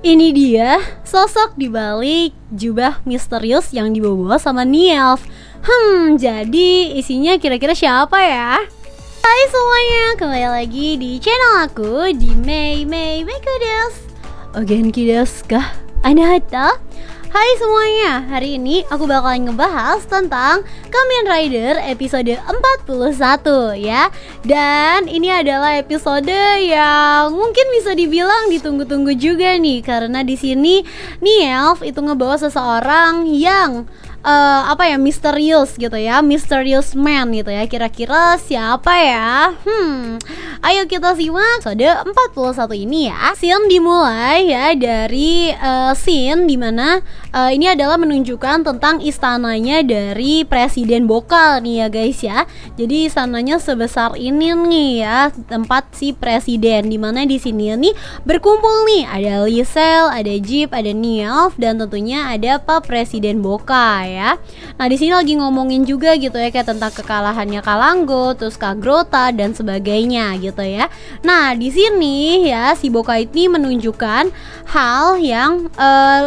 Ini dia sosok di balik jubah misterius yang dibawa sama Nielf. Jadi isinya kira-kira siapa ya? Hai semuanya, kembali lagi di channel aku di Mei Meiko desu. Ogenki desu ka? Anata? Hai semuanya, hari ini aku bakalan ngebahas tentang Kamen Rider episode 41 ya. Dan ini adalah episode yang mungkin bisa dibilang ditunggu-tunggu juga nih, karena di sini Nielf itu ngebawa seseorang yang misterius gitu ya, mysterious man gitu ya. Kira-kira siapa ya? Ayo kita simak episode 41 ini ya. Scene dimulai ya dari scene dimana ini adalah menunjukkan tentang istananya dari Presiden Bokal nih ya guys ya. Jadi istananya sebesar ini nih ya, tempat si presiden, dimana di sini nih berkumpul nih ada Lisel, ada Jeep, ada Nielf, dan tentunya ada Pak Presiden Bokal ya. Nah di sini lagi ngomongin juga gitu ya, kayak tentang kekalahannya Kalanggo, terus Kagrota dan sebagainya gitu ya. Nah di sini ya si Boka ini menunjukkan hal yang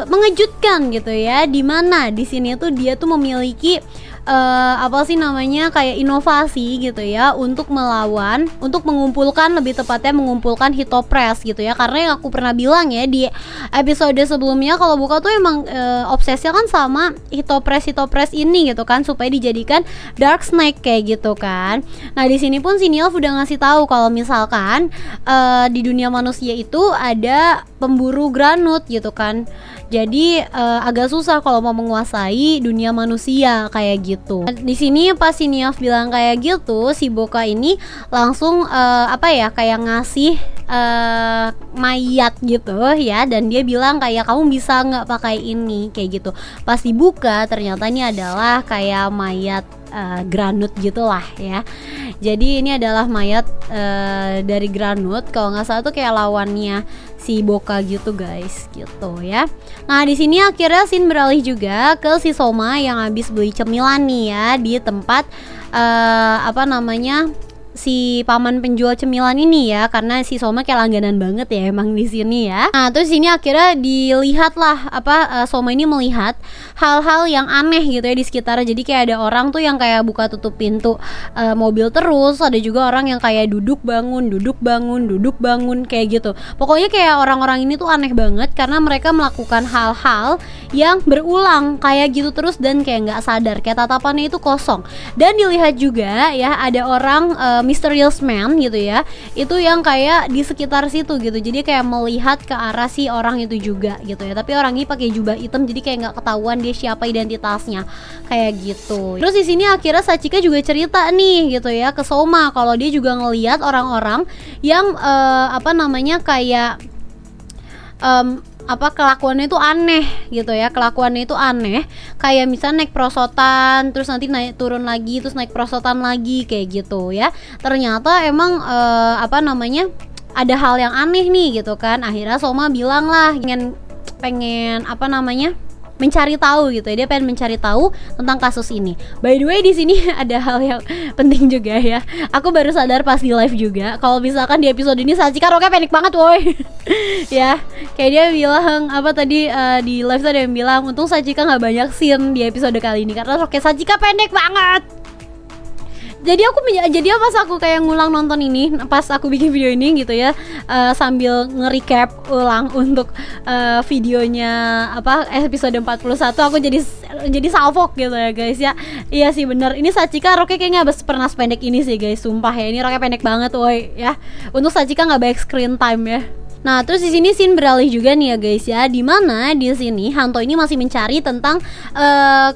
mengejutkan gitu ya, dimana di sini tuh dia tuh memiliki kayak inovasi gitu ya untuk mengumpulkan, lebih tepatnya mengumpulkan Hitopres gitu ya. Karena yang aku pernah bilang ya di episode sebelumnya, kalau Boka tuh emang obsesnya kan sama Hitopres ini gitu kan, supaya dijadikan Dark Snake kayak gitu kan. Nah di sini pun si Nielf udah ngasih tahu kalau misalkan di dunia manusia itu ada pemburu granut gitu kan. Jadi agak susah kalau mau menguasai dunia manusia kayak gitu. Di sini pas si Nielf bilang kayak gitu, si Boka ini langsung kayak ngasih mayat gitu ya, dan dia bilang kayak kamu bisa nggak pakai ini kayak gitu. Pas dibuka ternyata ini adalah kayak mayat granut gitulah ya. Jadi ini adalah mayat dari granut, kalau nggak salah tuh kayak lawannya si Boka gitu guys, gitu ya. Nah di sini akhirnya scene beralih juga ke si Soma yang habis beli cemilan nih ya di tempat si paman penjual cemilan ini ya, karena si Soma kayak langganan banget ya emang di sini ya. Nah terus sini akhirnya dilihat lah Soma ini melihat hal-hal yang aneh gitu ya di sekitar. Jadi kayak ada orang tuh yang kayak buka tutup pintu mobil terus, ada juga orang yang kayak duduk bangun kayak gitu. Pokoknya kayak orang-orang ini tuh aneh banget karena mereka melakukan hal-hal yang berulang kayak gitu terus, dan kayak nggak sadar, kayak tatapannya itu kosong. Dan dilihat juga ya ada orang mysterious man gitu ya, itu yang kayak di sekitar situ gitu. Jadi kayak melihat ke arah si orang itu juga gitu ya, tapi orang ini pakai jubah hitam, jadi kayak nggak ketahuan dia siapa identitasnya kayak gitu. Terus di sini akhirnya Sachika juga cerita nih gitu ya ke Soma kalau dia juga ngelihat orang-orang yang kelakuannya itu aneh gitu ya. Kelakuannya itu aneh, kayak misalnya naik prosotan, terus nanti naik turun lagi, terus naik prosotan lagi kayak gitu ya. Ternyata emang ada hal yang aneh nih gitu kan. Akhirnya Soma bilang lah pengen mencari tahu gitu ya. Dia pengen mencari tahu tentang kasus ini. By the way di sini ada hal yang penting juga ya. Aku baru sadar pas di live juga kalau misalkan di episode ini Sachika roknya pendek banget woi. Ya, kayak dia bilang di live tuh ada yang bilang untung Sachika nggak banyak scene di episode kali ini karena roknya Sachika pendek banget. Jadi pas aku kayak ngulang nonton ini, pas aku bikin video ini gitu ya, sambil nge-recap ulang untuk videonya episode 41, aku jadi salfok gitu ya guys ya. Iya sih bener, ini Sachika roknya kayaknya nggak pernah sependek ini sih guys, sumpah ya, ini roknya pendek banget woi ya. Untuk Sachika nggak banyak screen time ya. Nah, terus di sini scene beralih juga nih ya guys ya, di mana di sini Hanto ini masih mencari tentang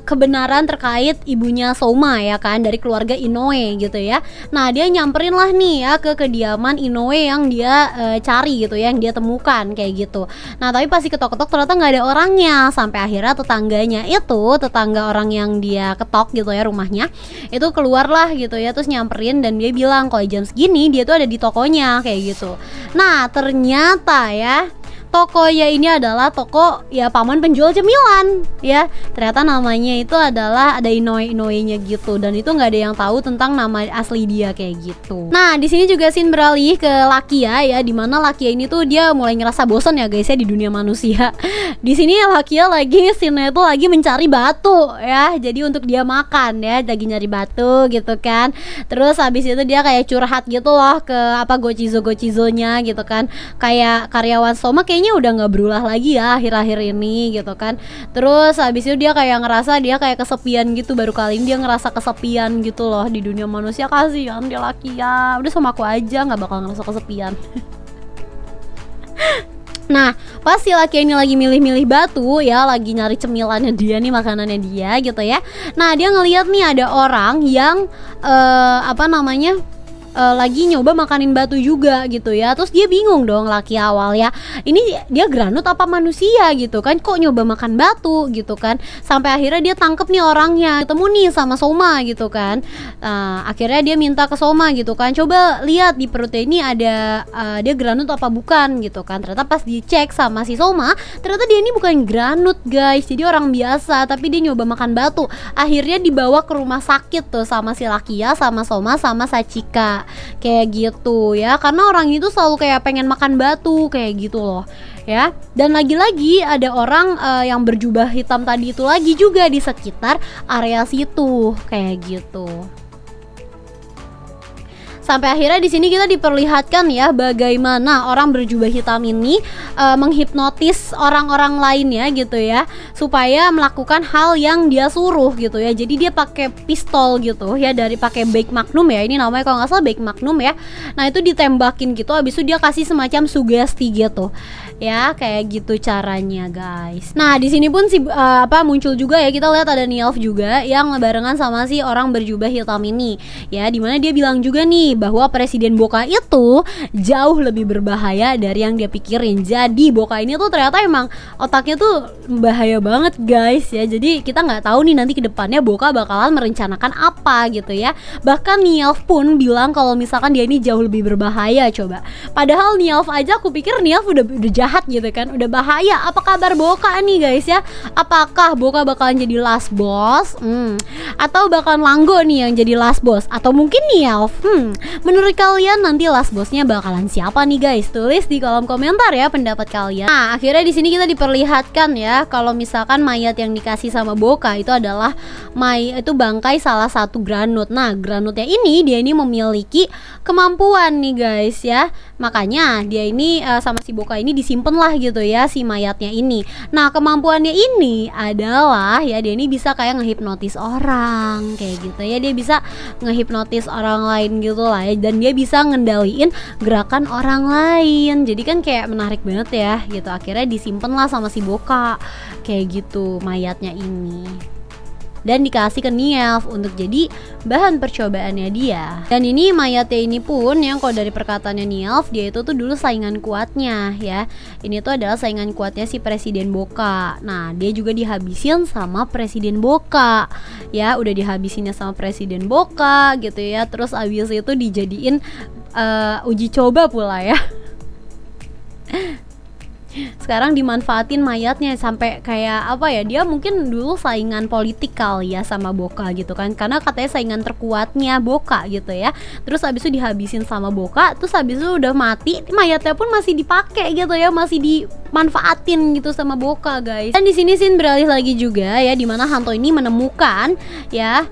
kebenaran terkait ibunya Soma ya kan, dari keluarga Inoue gitu ya. Nah, dia nyamperin lah nih ya ke kediaman Inoue yang dia cari gitu ya, yang dia temukan kayak gitu. Nah, tapi pas diketok-ketok ternyata nggak ada orangnya, sampai akhirnya tetangga orang yang dia ketok gitu ya rumahnya, itu keluar lah gitu ya, terus nyamperin dan dia bilang kalau jam segini dia tuh ada di tokonya kayak gitu. Nah, ternyata ya tokonya ini adalah toko ya paman penjual cemilan ya. Ternyata namanya itu adalah ada Inoue-nya gitu, dan itu nggak ada yang tahu tentang nama asli dia kayak gitu. Nah di sini juga scene beralih ke Lakia ya, dimana Lakia ini tuh dia mulai ngerasa bosan ya guys ya di dunia manusia. Di sini Lakia lagi scene-nya itu lagi mencari batu ya, jadi untuk dia makan ya, lagi nyari batu gitu kan. Terus habis itu dia kayak curhat gitu loh ke apa Gochizo-Gochizonya gitu kan, kayak karyawan Soma kayaknya udah nggak berulah lagi ya akhir-akhir ini gitu kan. Terus habis itu dia kayak ngerasa dia kayak kesepian gitu, baru kali ini dia ngerasa kesepian gitu loh di dunia manusia. Kasihan dia Lakia, udah sama aku aja nggak bakal ngerasa kesepian. Nah, pas si Lakia ini lagi milih-milih batu ya, lagi nyari cemilannya dia nih, makanannya dia gitu ya. Nah, dia ngeliat nih ada orang yang lagi nyoba makanin batu juga gitu ya. Terus dia bingung dong Lakia awal ya, ini dia granut apa manusia gitu kan, kok nyoba makan batu gitu kan. Sampai akhirnya dia tangkep nih orangnya, ketemu nih sama Soma gitu kan. Akhirnya dia minta ke Soma gitu kan, coba lihat di perutnya ini ada dia granut apa bukan gitu kan. Ternyata pas dicek sama si Soma, ternyata dia ini bukan granut guys, jadi orang biasa, tapi dia nyoba makan batu. Akhirnya dibawa ke rumah sakit tuh sama si Lakia, sama Soma, sama Sachika kayak gitu ya, karena orang itu selalu kayak pengen makan batu kayak gitu loh ya. Dan lagi-lagi ada orang yang berjubah hitam tadi itu lagi juga di sekitar area situ kayak gitu. Sampai akhirnya di sini kita diperlihatkan ya bagaimana orang berjubah hitam ini menghipnotis orang-orang lainnya gitu ya, supaya melakukan hal yang dia suruh gitu ya. Jadi dia pakai pistol gitu ya, dari pakai Big Magnum ya, ini namanya kalau nggak salah Big Magnum ya. Nah itu ditembakin gitu, habis itu dia kasih semacam sugesti gitu ya, kayak gitu caranya guys. Nah di sini pun muncul juga ya, kita lihat ada Nielf juga yang barengan sama si orang berjubah hitam ini ya, dimana dia bilang juga nih bahwa Presiden Boka itu jauh lebih berbahaya dari yang dia pikirin. Jadi Boka ini tuh ternyata emang otaknya tuh bahaya banget guys ya. Jadi kita nggak tahu nih nanti kedepannya Boka bakalan merencanakan apa gitu ya. Bahkan Nielf pun bilang kalau misalkan dia ini jauh lebih berbahaya. Coba, padahal Nielf aja aku pikir Nielf udah jahat gitu kan, udah bahaya. Apa kabar Boka nih guys ya? Apakah Boka bakalan jadi last boss? Atau bakalan Langgo nih yang jadi last boss? Atau mungkin Nielf? Menurut kalian nanti last bossnya bakalan siapa nih guys? Tulis di kolom komentar ya pendapat kalian. Nah akhirnya di sini kita diperlihatkan ya kalau misalkan mayat yang dikasih sama Boka itu adalah bangkai salah satu granut. Nah granutnya ini dia ini memiliki kemampuan nih guys ya. Makanya dia ini sama si Boka ini disimpan lah gitu ya si mayatnya ini. Nah kemampuannya ini adalah ya dia ini bisa kayak ngehipnotis orang kayak gitu ya. Dia bisa ngehipnotis orang lain gitu lah ya, dan dia bisa ngendaliin gerakan orang lain. Jadi kan kayak menarik banget ya gitu. Akhirnya disimpan lah sama si Boka kayak gitu mayatnya ini, dan dikasih ke Nielf untuk jadi bahan percobaannya dia. Dan ini mayatnya ini pun yang kalau dari perkataannya Nielf, dia itu tuh dulu saingan kuatnya ya. Ini tuh adalah saingan kuatnya si Presiden Boka. Nah dia juga dihabisin sama Presiden Boka ya, udah dihabisinnya sama Presiden Boka gitu ya. Terus abis itu dijadiin uji coba pula ya. Sekarang dimanfaatin mayatnya sampai kayak apa ya, dia mungkin dulu saingan politik kali ya sama Boka gitu kan, karena katanya saingan terkuatnya Boka gitu ya. Terus habis itu dihabisin sama Boka, terus habis itu udah mati, mayatnya pun masih dipakai gitu ya, masih dimanfaatin gitu sama Boka guys. Dan di sini scene beralih lagi juga ya, dimana Hanto ini menemukan ya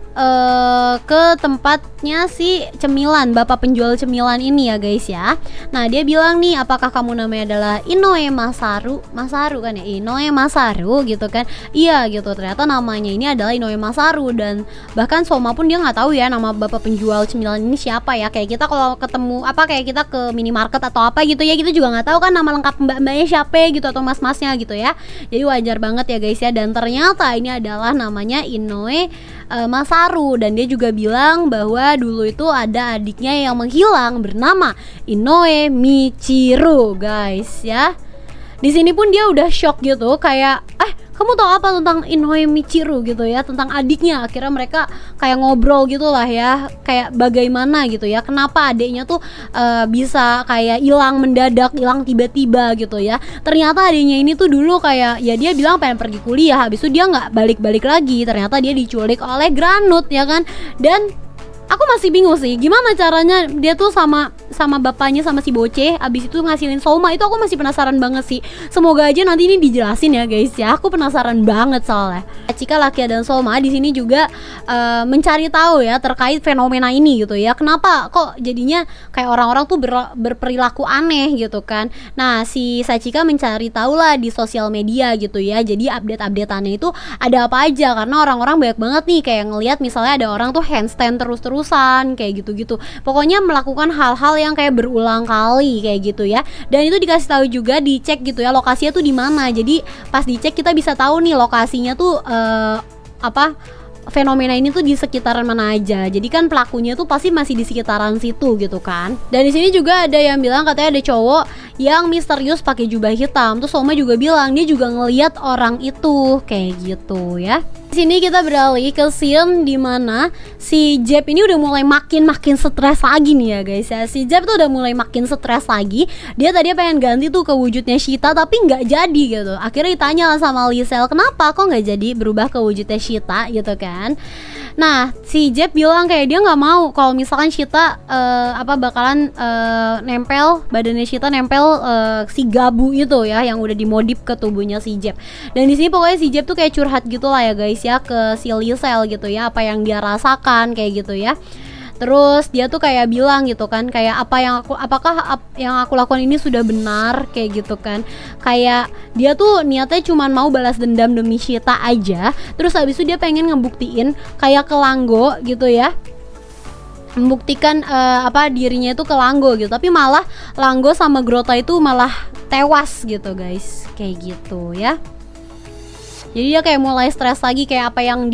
ke tempatnya si cemilan, bapak penjual cemilan ini ya guys ya. Nah dia bilang nih, apakah kamu namanya adalah Inoue Masaru kan ya, Inoue Masaru gitu kan. Iya gitu, ternyata namanya ini adalah Inoue Masaru. Dan bahkan Soma pun dia nggak tahu ya nama bapak penjual cemilan ini siapa ya. Kayak kita kalau ketemu kayak kita ke minimarket atau apa gitu ya, kita juga nggak tahu kan nama lengkap mbak-mbaknya siapa gitu, atau mas-masnya gitu ya. Jadi wajar banget ya guys ya. Dan ternyata ini adalah namanya Inoue Masaru. Dan dia juga bilang bahwa dulu itu ada adiknya yang menghilang bernama Inoue Michiru guys ya. Di sini pun dia udah shock gitu, kayak kamu tahu apa tentang Inoue Michiru gitu ya, tentang adiknya. Akhirnya mereka kayak ngobrol gitulah ya, kayak bagaimana gitu ya, kenapa adiknya tuh bisa kayak hilang mendadak, hilang tiba-tiba gitu ya. Ternyata adiknya ini tuh dulu kayak ya dia bilang pengen pergi kuliah, habis itu dia nggak balik-balik lagi, ternyata dia diculik oleh Granut ya kan. Dan aku masih bingung sih gimana caranya dia tuh sama bapaknya, sama si boceh, abis itu ngasilin Soma. Itu aku masih penasaran banget sih. Semoga aja nanti ini dijelasin ya guys ya. Aku penasaran banget soalnya. Chika, Lakia dan Soma di sini juga mencari tahu ya terkait fenomena ini gitu ya. Kenapa kok jadinya kayak orang-orang tuh berperilaku aneh gitu kan. Nah, si Sachika mencari tahu lah di sosial media gitu ya. Jadi update-updateannya itu ada apa aja, karena orang-orang banyak banget nih kayak ngelihat misalnya ada orang tuh handstand terus-terusan kayak gitu-gitu. Pokoknya melakukan hal-hal yang kayak berulang kali kayak gitu ya. Dan itu dikasih tahu juga, dicek gitu ya lokasinya tuh di mana. Jadi pas dicek kita bisa tahu nih lokasinya tuh fenomena ini tuh di sekitaran mana aja. Jadi kan pelakunya tuh pasti masih di sekitaran situ gitu kan. Dan di sini juga ada yang bilang katanya ada cowok yang misterius pakai jubah hitam. Terus Soma juga bilang dia juga ngelihat orang itu kayak gitu ya. Di sini kita beralih ke scene dimana si Jeb ini udah mulai makin stres lagi nih ya guys ya. Si Jeb tuh udah mulai makin stres lagi. Dia tadi pengen ganti tuh ke wujudnya Shita tapi nggak jadi gitu. Akhirnya ditanya lah sama Lisel, kenapa kok nggak jadi berubah ke wujudnya Shita gitu kan. Nah, si Jeb bilang kayak dia nggak mau kalau misalkan Shita bakalan nempel, badannya Shita nempel si Gabu itu ya yang udah dimodif ke tubuhnya si Jeb. Dan di sini pokoknya si Jeb tuh kayak curhat gitu lah ya guys ya ke si Lisel gitu ya, apa yang dia rasakan kayak gitu ya. Terus dia tuh kayak bilang gitu kan, kayak apakah yang aku lakukan ini sudah benar kayak gitu kan. Kayak dia tuh niatnya cuma mau balas dendam demi Shita aja. Terus habis itu dia pengen ngebuktiin kayak ke Langgo gitu ya, membuktikan dirinya itu ke Langgo gitu. Tapi malah Langgo sama Grota itu malah tewas gitu guys, kayak gitu ya. Jadi dia kayak mulai stres lagi, kayak apa yang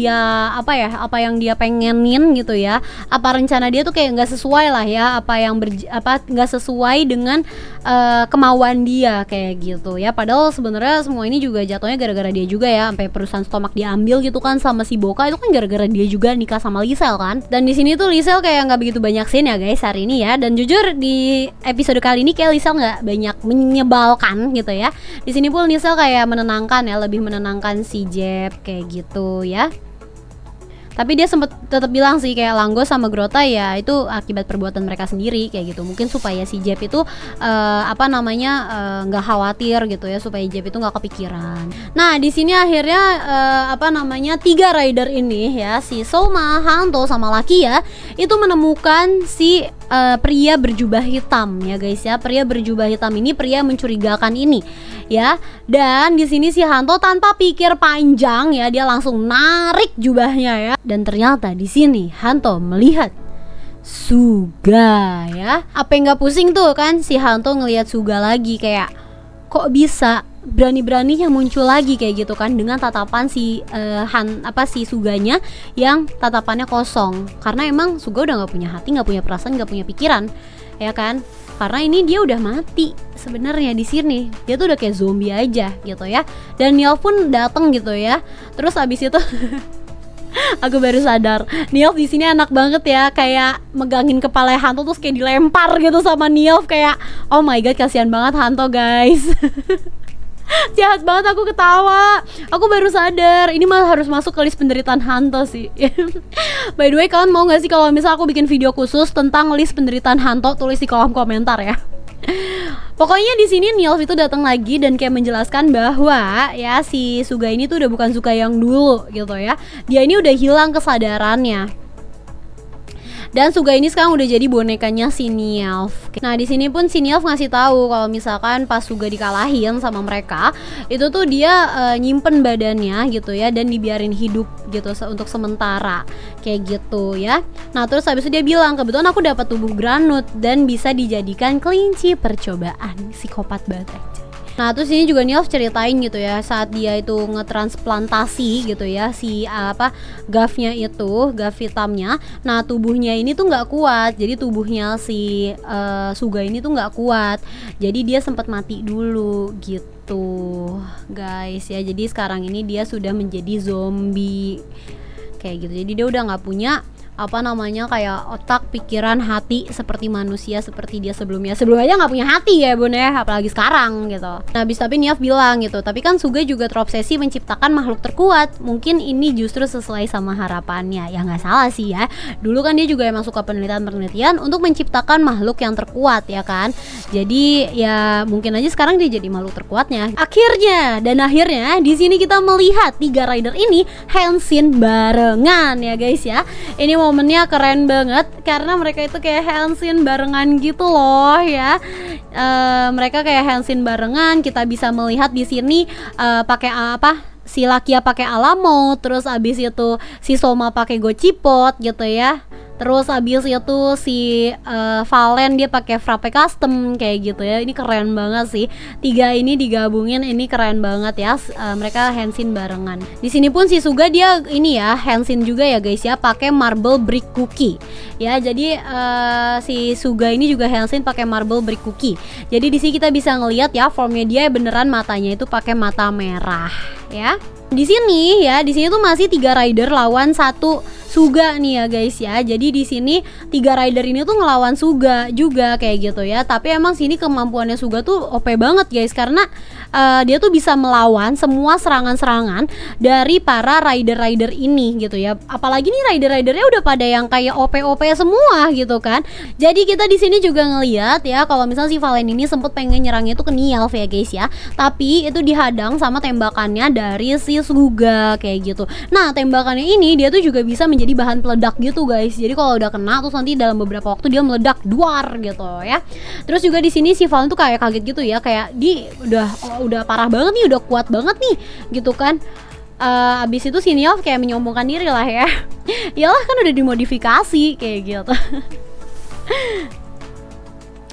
dia pengenin gitu ya. Apa rencana dia tuh kayak nggak sesuai lah ya, nggak sesuai dengan kemauan dia kayak gitu ya. Padahal sebenarnya semua ini juga jatuhnya gara-gara dia juga ya, sampai perusahaan Stomak diambil gitu kan sama si Boka, itu kan gara-gara dia juga nikah sama Lisel kan. Dan di sini tuh Lisel kayak nggak begitu banyak scene ya guys hari ini ya. Dan jujur di episode kali ini kayak Lisel nggak banyak menyebalkan gitu ya. Di sini pun Lisel kayak menenangkan ya, lebih menenangkan si Jeb kayak gitu ya. Tapi dia sempet tetap bilang sih kayak Langgo sama Grota ya itu akibat perbuatan mereka sendiri kayak gitu. Mungkin supaya si Jeb itu nggak khawatir gitu ya, supaya Jeb itu nggak kepikiran. Nah di sini akhirnya 3 rider ini ya, si Soma, Hanto sama Lakia itu menemukan si pria berjubah hitam ya guys ya. Pria berjubah hitam ini, pria mencurigakan ini ya. Dan di sini si Hanto tanpa pikir panjang ya, dia langsung narik jubahnya ya. Dan ternyata di sini Hanto melihat Suga ya. Apa yang nggak pusing tuh kan si Hanto ngelihat Suga lagi, kayak kok bisa berani-beraninya muncul lagi kayak gitu kan, dengan tatapan si Suganya yang tatapannya kosong. Karena emang Suga udah nggak punya hati, nggak punya perasaan, nggak punya pikiran ya kan. Karena ini dia udah mati sebenarnya di sini. Dia tuh udah kayak zombie aja gitu ya. Dan Niall pun datang gitu ya. Terus abis itu aku baru sadar, Niall di sini enak banget ya, kayak megangin kepala Hanto terus kayak dilempar gitu sama Niall, kayak oh my god kasihan banget Hanto guys. Jahat banget, aku ketawa. Aku baru sadar, ini malah harus masuk ke list penderitaan Hanto sih. By the way, kalian mau gak sih kalau misal aku bikin video khusus tentang list penderitaan Hanto? Tulis di kolom komentar ya. Pokoknya di sini Niall itu datang lagi dan kayak menjelaskan bahwa ya si Suga ini tuh udah bukan Suga yang dulu gitu ya. Dia ini udah hilang kesadarannya. Dan Suga ini sekarang udah jadi bonekanya si Niall. Nah di sini pun si Niall ngasih tahu kalau misalkan pas Suga dikalahin sama mereka, itu tuh dia nyimpen badannya gitu ya, dan dibiarin hidup gitu untuk sementara kayak gitu ya. Nah terus habis itu dia bilang, kebetulan aku dapat tubuh Granut dan bisa dijadikan kelinci percobaan. Psikopat banget aja. Nah terus ini juga Niall ceritain gitu ya, saat dia itu ngetransplantasi gitu ya si gavnya itu, gav hitamnya. Nah tubuhnya ini tuh nggak kuat, jadi tubuhnya si Suga ini tuh nggak kuat, jadi dia sempat mati dulu gitu. gitu guys ya. Jadi sekarang ini dia sudah menjadi zombie kayak gitu. Jadi dia udah nggak punya apa namanya kayak otak, pikiran, hati seperti manusia seperti dia sebelumnya. Sebelumnya nggak punya hati ya bun ya, apalagi sekarang gitu. Nah habis tapi Niamh bilang gitu, tapi kan Sugga juga terobsesi menciptakan makhluk terkuat. Mungkin ini justru sesuai sama harapannya. Ya nggak salah sih ya. Dulu kan dia juga emang suka penelitian untuk menciptakan makhluk yang terkuat ya kan. Jadi ya mungkin aja sekarang dia jadi makhluk terkuatnya. Akhirnya di sini kita melihat 3 rider ini Henshin barengan ya guys ya. Ini momennya keren banget karena mereka itu kayak Henshin barengan gitu loh ya. Mereka kayak Henshin barengan. Kita bisa melihat di sini pakai apa? Si Lakia pakai Alamo, terus abis itu si Soma pakai Gochipot gitu ya. Terus abis itu si Valen dia pakai Frappe Custom kayak gitu ya. Ini keren banget sih. 3 ini digabungin ini keren banget ya. Mereka Henshin barengan. Di sini pun si Sugga dia ini ya Henshin juga ya guys ya, pakai Marble Brick Cookie. Ya, jadi si Sugga ini juga Henshin pakai Marble Brick Cookie. Jadi di sini kita bisa ngelihat ya formnya dia beneran matanya itu pakai mata merah ya. Di sini tuh masih 3 rider lawan 1 Sugga nih ya guys ya. Jadi di sini 3 rider ini tuh ngelawan Sugga juga kayak gitu ya. Tapi emang sini kemampuannya Sugga tuh OP banget guys, karena dia tuh bisa melawan semua serangan-serangan dari para rider-rider ini gitu ya. Apalagi nih rider-ridernya udah pada yang kayak OP-OP semua gitu kan. Jadi kita di sini juga ngelihat ya kalau misalnya si Valen ini sempet pengen nyerangnya itu ke Niamh ya guys ya. Tapi itu dihadang sama tembakannya dari si Sugga kayak gitu. Nah, tembakannya ini dia tuh juga bisa menjadi bahan peledak gitu guys. Jadi kalau udah kena terus nanti dalam beberapa waktu dia meledak duar gitu ya. Terus juga di sini si Valen tuh kayak kaget gitu ya, kayak di udah parah banget nih, udah kuat banget nih gitu kan. Abis itu si Niamh kayak menyombongkan diri lah ya. Iyalah kan udah dimodifikasi kayak gitu.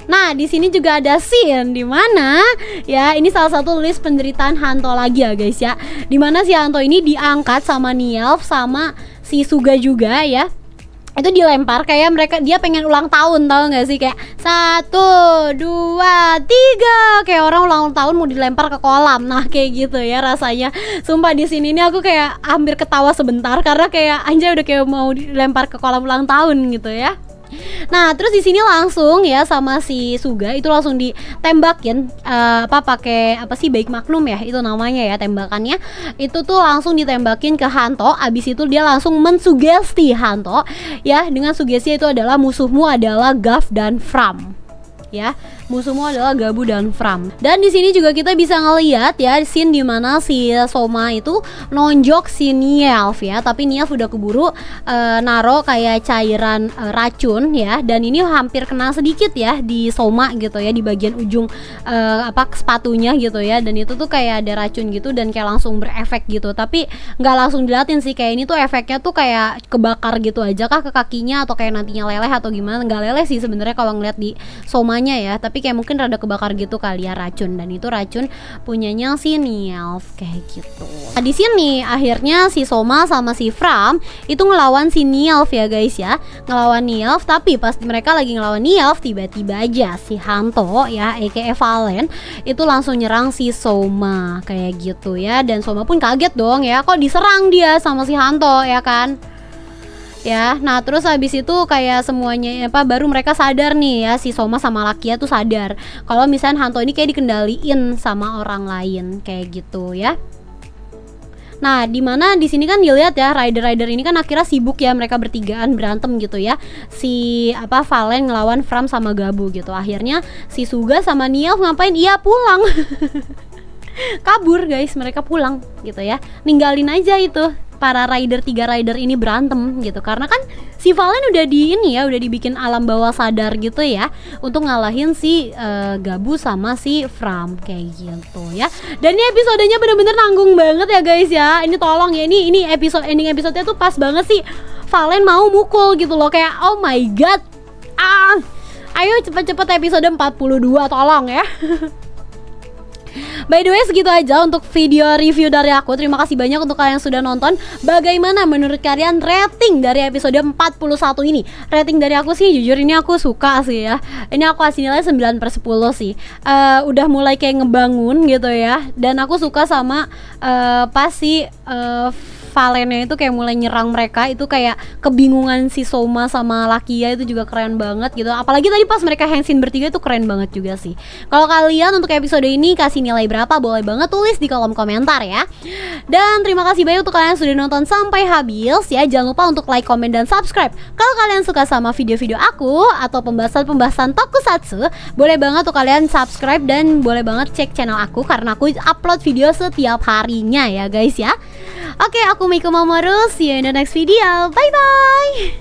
Nah, di sini juga ada scene di mana ya ini salah satu list penderitaan Hanto lagi ya guys ya. Di mana si Hanto ini diangkat sama Niamh sama si Sugga juga ya. Itu dilempar kayak dia pengen ulang tahun, tahu nggak sih, kayak 1, 2, 3 kayak orang ulang tahun mau dilempar ke kolam. Nah kayak gitu ya rasanya. Sumpah di sini nih aku kayak hampir ketawa sebentar karena kayak anjay udah kayak mau dilempar ke kolam ulang tahun gitu ya. Nah, terus di sini langsung ya sama si Sugga itu langsung ditembakin pakai apa sih, Baik Magnum ya itu namanya ya tembakannya. Itu tuh langsung ditembakin ke Hanto. Abis itu dia langsung mensugesti Hanto ya dengan sugesti itu adalah musuhmu adalah Gav dan Fram. Ya, musuhmu adalah Gabu dan Fram. Dan di sini juga kita bisa ngelihat ya scene di mana si Soma itu nonjok si Niamh ya, tapi Niamh udah keburu naro kayak cairan racun ya, dan ini hampir kena sedikit ya di Soma gitu ya, di bagian ujung sepatunya gitu ya, dan itu tuh kayak ada racun gitu dan kayak langsung berefek gitu, tapi nggak langsung dilatin sih, kayak ini tuh efeknya tuh kayak kebakar gitu aja kah ke kakinya atau kayak nantinya leleh atau gimana. Nggak leleh sih sebenarnya kalau ngeliat di Soma ya, tapi kayak mungkin rada kebakar gitu kali ya racun, dan itu racun punyanya si Niamh kayak gitu. Nah, di sini akhirnya si Soma sama si Fram itu ngelawan si Niamh ya guys ya, ngelawan Niamh, tapi pas mereka lagi ngelawan Niamh tiba-tiba aja si Hanto ya aka Valen itu langsung nyerang si Soma kayak gitu ya, dan Soma pun kaget dong ya, kok diserang dia sama si Hanto ya kan. Ya, nah terus habis itu kayak semuanya baru mereka sadar nih ya, si Soma sama Lakia tuh sadar kalau misalnya Hanto ini kayak dikendaliin sama orang lain kayak gitu ya. Nah, dimana di sini kan dilihat ya rider-rider ini kan akhirnya sibuk ya, mereka bertigaan berantem gitu ya. Si Valen ngelawan Fram sama Gabu gitu. Akhirnya si Sugga sama Niamh ngapain? Iya, pulang. Kabur guys, mereka pulang gitu ya. Ninggalin aja itu para tiga rider ini berantem gitu, karena kan si Valen udah udah dibikin alam bawah sadar gitu ya untuk ngalahin si Gabu sama si Fram kayak gitu ya. Dan ini episodenya bener-bener nanggung banget ya guys ya. Ini tolong ya, ini ending episodenya tuh pas banget sih Valen mau mukul gitu loh, kayak oh my god. Ayo cepet-cepet episode 42 tolong ya. By the way, segitu aja untuk video review dari aku. Terima kasih banyak untuk kalian yang sudah nonton. Bagaimana menurut kalian rating dari episode 41 ini? Rating dari aku sih jujur ini aku suka sih ya. Ini aku kasih nilai 9/10 sih. Udah mulai kayak ngebangun gitu ya. Dan aku suka sama pas si Valennya itu kayak mulai nyerang mereka, itu kayak kebingungan si Soma sama Lakia itu juga keren banget gitu. Apalagi tadi pas mereka hangsin bertiga itu keren banget juga sih. Kalau kalian untuk episode ini kasih nilai berapa, boleh banget tulis di kolom komentar ya. Dan terima kasih banyak untuk kalian yang sudah nonton sampai habis ya. Jangan lupa untuk like, comment, dan subscribe. Kalau kalian suka sama video-video aku atau pembahasan-pembahasan tokusatsu, boleh banget tuh kalian subscribe dan boleh banget cek channel aku karena aku upload video setiap harinya ya guys ya. Oke, aku Miko Mamoru. See you in the next video. Bye bye.